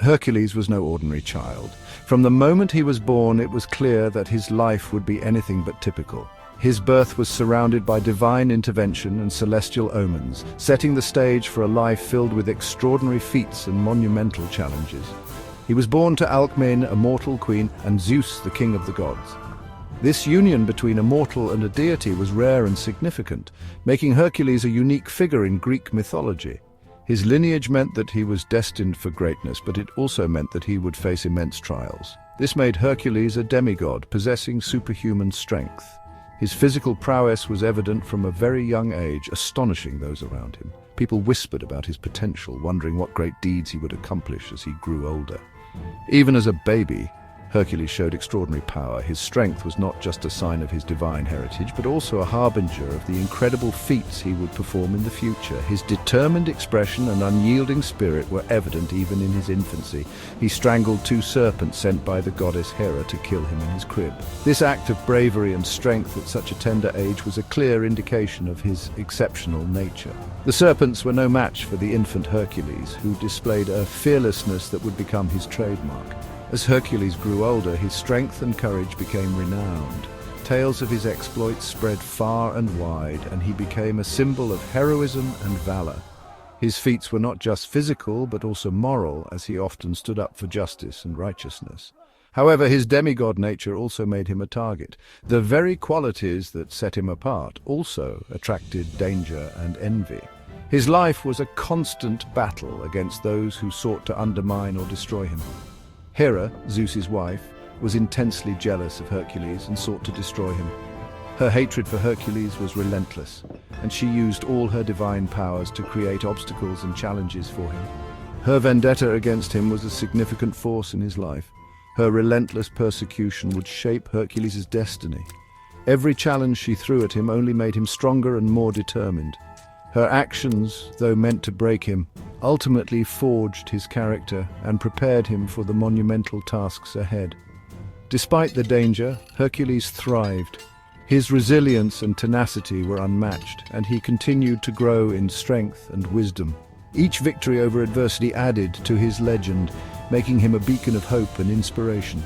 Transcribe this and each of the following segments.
Hercules was no ordinary child. From the moment he was born, it was clear that his life would be anything but typical. His birth was surrounded by divine intervention and celestial omens, setting the stage for a life filled with extraordinary feats and monumental challenges. He was born to Alcmene, a mortal queen, and Zeus, the king of the gods. This union between a mortal and a deity was rare and significant, making Hercules a unique figure in Greek mythology. His lineage meant that he was destined for greatness, but it also meant that he would face immense trials. This made Hercules a demigod, possessing superhuman strength. His physical prowess was evident from a very young age, astonishing those around him. People whispered about his potential, wondering what great deeds he would accomplish as he grew older. Even as a baby, Hercules showed extraordinary power. His strength was not just a sign of his divine heritage, but also a harbinger of the incredible feats he would perform in the future. His determined expression and unyielding spirit were evident even in his infancy. He strangled 2 serpents sent by the goddess Hera to kill him in his crib. This act of bravery and strength at such a tender age was a clear indication of his exceptional nature. The serpents were no match for the infant Hercules, who displayed a fearlessness that would become his trademark. As Hercules grew older, his strength and courage became renowned. Tales of his exploits spread far and wide, and he became a symbol of heroism and valor. His feats were not just physical, but also moral, as he often stood up for justice and righteousness. However, his demigod nature also made him a target. The very qualities that set him apart also attracted danger and envy. His life was a constant battle against those who sought to undermine or destroy him. Hera, Zeus's wife, was intensely jealous of Hercules and sought to destroy him. Her hatred for Hercules was relentless, and she used all her divine powers to create obstacles and challenges for him. Her vendetta against him was a significant force in his life. Her relentless persecution would shape Hercules' destiny. Every challenge she threw at him only made him stronger and more determined. Her actions, though meant to break him, ultimately forged his character and prepared him for the monumental tasks ahead. Despite the danger, Hercules thrived. His resilience and tenacity were unmatched, and he continued to grow in strength and wisdom. Each victory over adversity added to his legend, making him a beacon of hope and inspiration.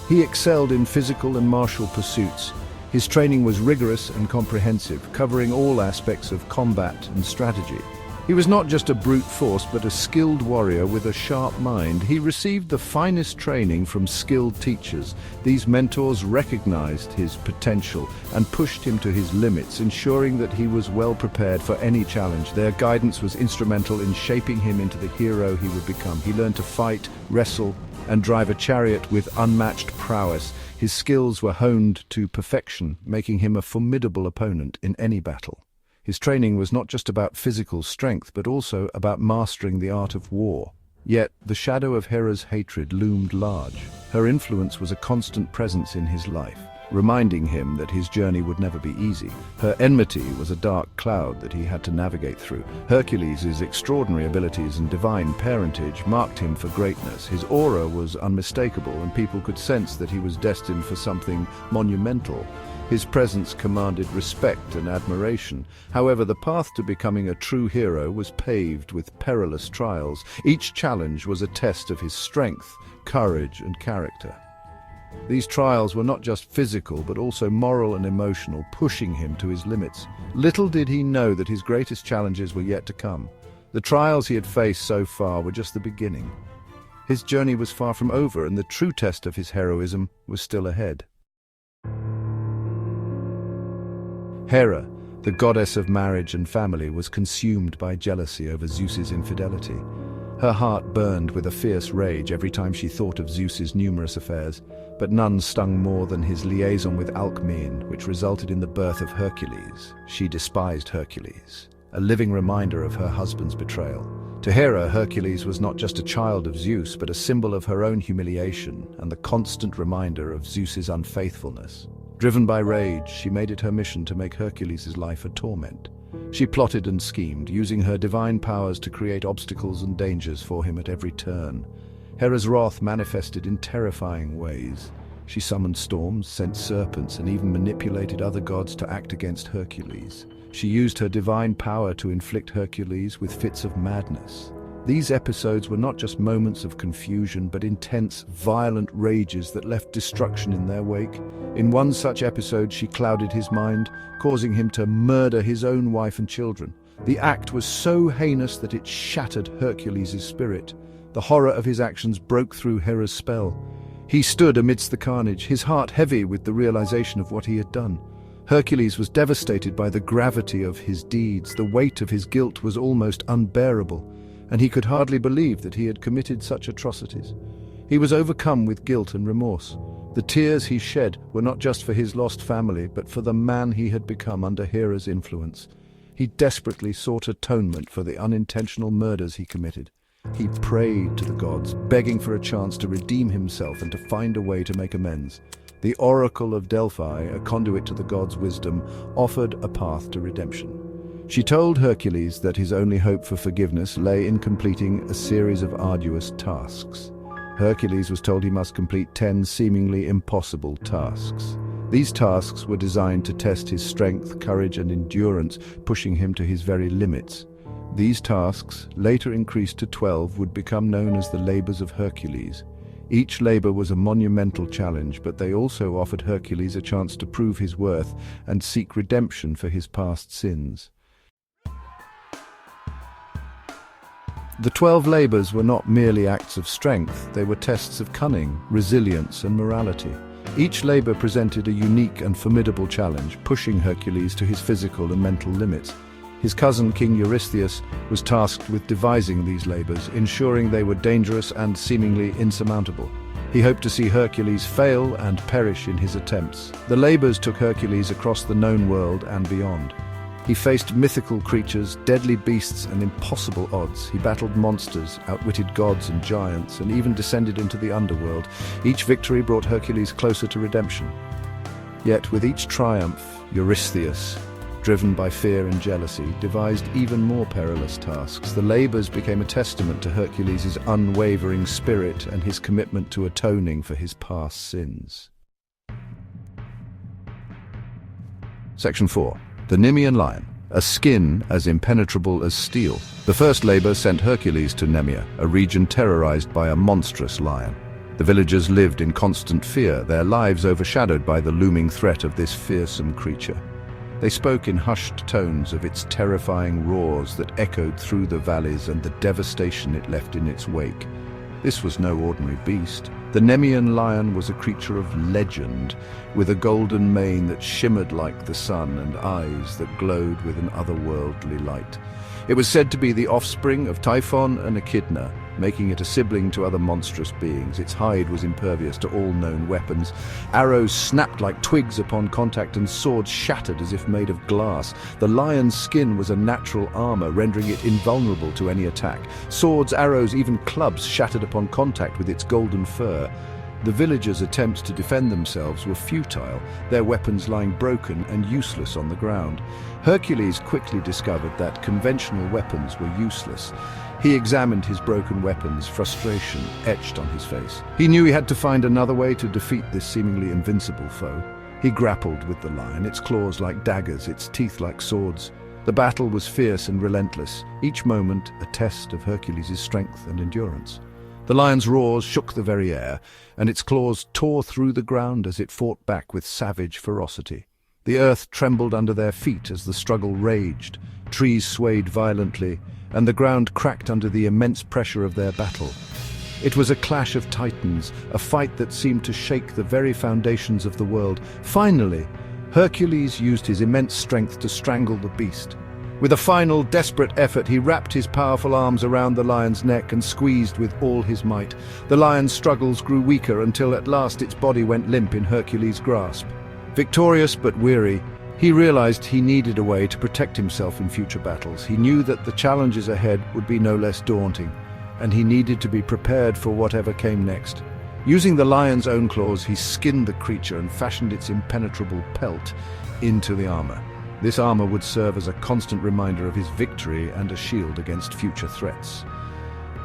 He excelled in physical and martial pursuits. His training was rigorous and comprehensive, covering all aspects of combat and strategy. He was not just a brute force, but a skilled warrior with a sharp mind. He received the finest training from skilled teachers. These mentors recognized his potential and pushed him to his limits, ensuring that he was well prepared for any challenge. Their guidance was instrumental in shaping him into the hero he would become. He learned to fight, wrestle, and drive a chariot with unmatched prowess. His skills were honed to perfection, making him a formidable opponent in any battle. His training was not just about physical strength, but also about mastering the art of war. Yet, the shadow of Hera's hatred loomed large. Her influence was a constant presence in his life, reminding him that his journey would never be easy. Her enmity was a dark cloud that he had to navigate through. Hercules' extraordinary abilities and divine parentage marked him for greatness. His aura was unmistakable, and people could sense that he was destined for something monumental. His presence commanded respect and admiration. However, the path to becoming a true hero was paved with perilous trials. Each challenge was a test of his strength, courage, and character. These trials were not just physical, but also moral and emotional, pushing him to his limits. Little did he know that his greatest challenges were yet to come. The trials he had faced so far were just the beginning. His journey was far from over, and the true test of his heroism was still ahead. Hera, the goddess of marriage and family, was consumed by jealousy over Zeus's infidelity. Her heart burned with a fierce rage every time she thought of Zeus's numerous affairs, but none stung more than his liaison with Alcmene, which resulted in the birth of Hercules. She despised Hercules, a living reminder of her husband's betrayal. To Hera, Hercules was not just a child of Zeus, but a symbol of her own humiliation and the constant reminder of Zeus's unfaithfulness. Driven by rage, she made it her mission to make Hercules' life a torment. She plotted and schemed, using her divine powers to create obstacles and dangers for him at every turn. Hera's wrath manifested in terrifying ways. She summoned storms, sent serpents, and even manipulated other gods to act against Hercules. She used her divine power to inflict Hercules with fits of madness. These episodes were not just moments of confusion, but intense, violent rages that left destruction in their wake. In one such episode, she clouded his mind, causing him to murder his own wife and children. The act was so heinous that it shattered Hercules' spirit. The horror of his actions broke through Hera's spell. He stood amidst the carnage, his heart heavy with the realization of what he had done. Hercules was devastated by the gravity of his deeds. The weight of his guilt was almost unbearable, and he could hardly believe that he had committed such atrocities. He was overcome with guilt and remorse. The tears he shed were not just for his lost family, but for the man he had become under Hera's influence. He desperately sought atonement for the unintentional murders he committed. He prayed to the gods, begging for a chance to redeem himself and to find a way to make amends. The Oracle of Delphi, a conduit to the gods' wisdom, offered a path to redemption. She told Hercules that his only hope for forgiveness lay in completing a series of arduous tasks. Hercules was told he must complete 10 seemingly impossible tasks. These tasks were designed to test his strength, courage, and endurance, pushing him to his very limits. These tasks, later increased to 12, would become known as the labors of Hercules. Each labor was a monumental challenge, but they also offered Hercules a chance to prove his worth and seek redemption for his past sins. The 12 labors were not merely acts of strength, they were tests of cunning, resilience, and morality. Each labor presented a unique and formidable challenge, pushing Hercules to his physical and mental limits. His cousin, King Eurystheus, was tasked with devising these labors, ensuring they were dangerous and seemingly insurmountable. He hoped to see Hercules fail and perish in his attempts. The labors took Hercules across the known world and beyond. He faced mythical creatures, deadly beasts, and impossible odds. He battled monsters, outwitted gods and giants, and even descended into the underworld. Each victory brought Hercules closer to redemption. Yet with each triumph, Eurystheus, driven by fear and jealousy, devised even more perilous tasks. The labors became a testament to Hercules' unwavering spirit and his commitment to atoning for his past sins. Section 4. The Nemean Lion, a skin as impenetrable as steel. The first labor sent Hercules to Nemea, a region terrorized by a monstrous lion. The villagers lived in constant fear, their lives overshadowed by the looming threat of this fearsome creature. They spoke in hushed tones of its terrifying roars that echoed through the valleys and the devastation it left in its wake. This was no ordinary beast. The Nemean lion was a creature of legend, with a golden mane that shimmered like the sun and eyes that glowed with an otherworldly light. It was said to be the offspring of Typhon and Echidna, making it a sibling to other monstrous beings. Its hide was impervious to all known weapons. Arrows snapped like twigs upon contact, and swords shattered as if made of glass. The lion's skin was a natural armor, rendering it invulnerable to any attack. Swords, arrows, even clubs shattered upon contact with its golden fur. The villagers' attempts to defend themselves were futile, their weapons lying broken and useless on the ground. Hercules quickly discovered that conventional weapons were useless. He examined his broken weapons, frustration etched on his face. He knew he had to find another way to defeat this seemingly invincible foe. He grappled with the lion, its claws like daggers, its teeth like swords. The battle was fierce and relentless, each moment a test of Hercules' strength and endurance. The lion's roars shook the very air, and its claws tore through the ground as it fought back with savage ferocity. The earth trembled under their feet as the struggle raged. Trees swayed violently, and the ground cracked under the immense pressure of their battle. It was a clash of titans, a fight that seemed to shake the very foundations of the world. Finally, Hercules used his immense strength to strangle the beast. With a final, desperate effort, he wrapped his powerful arms around the lion's neck and squeezed with all his might. The lion's struggles grew weaker until at last its body went limp in Hercules' grasp. Victorious but weary, he realized he needed a way to protect himself in future battles. He knew that the challenges ahead would be no less daunting, and he needed to be prepared for whatever came next. Using the lion's own claws, he skinned the creature and fashioned its impenetrable pelt into the armor. This armor would serve as a constant reminder of his victory and a shield against future threats.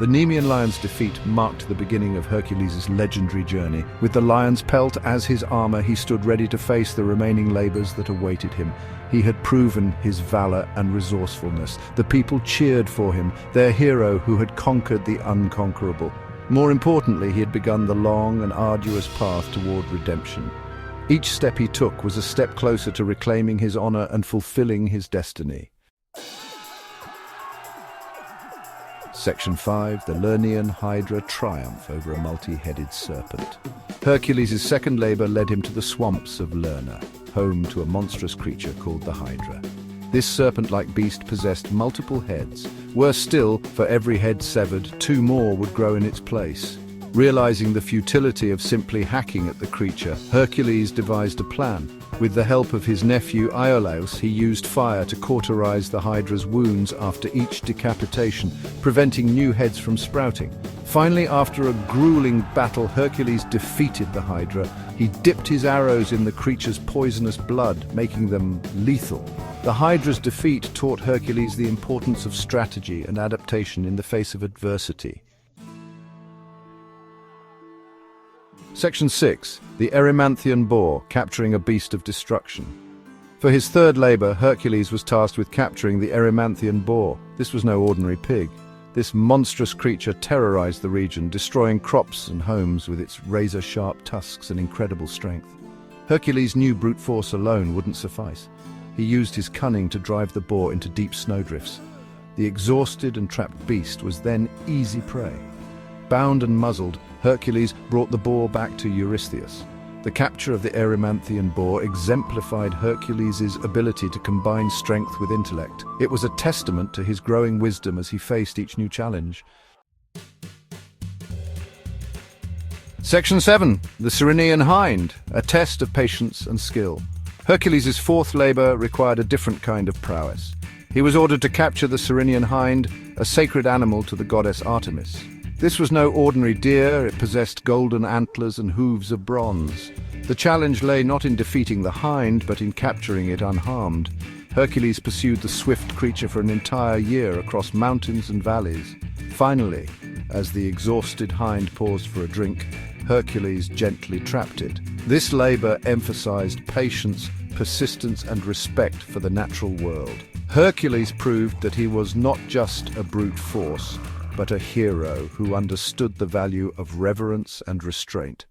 The Nemean lion's defeat marked the beginning of Hercules' legendary journey. With the lion's pelt as his armor, he stood ready to face the remaining labors that awaited him. He had proven his valor and resourcefulness. The people cheered for him, their hero who had conquered the unconquerable. More importantly, he had begun the long and arduous path toward redemption. Each step he took was a step closer to reclaiming his honor and fulfilling his destiny. Section 5. The Lernaean Hydra triumph over a multi-headed serpent. Hercules' second labor led him to the swamps of Lerna, home to a monstrous creature called the Hydra. This serpent-like beast possessed multiple heads. Worse still, for every head severed, 2 more would grow in its place. Realizing the futility of simply hacking at the creature, Hercules devised a plan. With the help of his nephew Iolaus, he used fire to cauterize the Hydra's wounds after each decapitation, preventing new heads from sprouting. Finally, after a grueling battle, Hercules defeated the Hydra. He dipped his arrows in the creature's poisonous blood, making them lethal. The Hydra's defeat taught Hercules the importance of strategy and adaptation in the face of adversity. Section 6. The Erymanthian Boar, capturing a beast of destruction. For his third labor, Hercules was tasked with capturing the Erymanthian boar. This was no ordinary pig. This monstrous creature terrorized the region, destroying crops and homes with its razor-sharp tusks and incredible strength. Hercules knew brute force alone wouldn't suffice. He used his cunning to drive the boar into deep snowdrifts. The exhausted and trapped beast was then easy prey. Bound and muzzled, Hercules brought the boar back to Eurystheus. The capture of the Erymanthian boar exemplified Hercules' ability to combine strength with intellect. It was a testament to his growing wisdom as he faced each new challenge. Section 7. The Cyrenian Hind, a test of patience and skill. Hercules' fourth labor required a different kind of prowess. He was ordered to capture the Cyrenian hind, a sacred animal to the goddess Artemis. This was no ordinary deer. It possessed golden antlers and hooves of bronze. The challenge lay not in defeating the hind, but in capturing it unharmed. Hercules pursued the swift creature for an entire year across mountains and valleys. Finally, as the exhausted hind paused for a drink, Hercules gently trapped it. This labor emphasized patience, persistence, and respect for the natural world. Hercules proved that he was not just a brute force, but a hero who understood the value of reverence and restraint.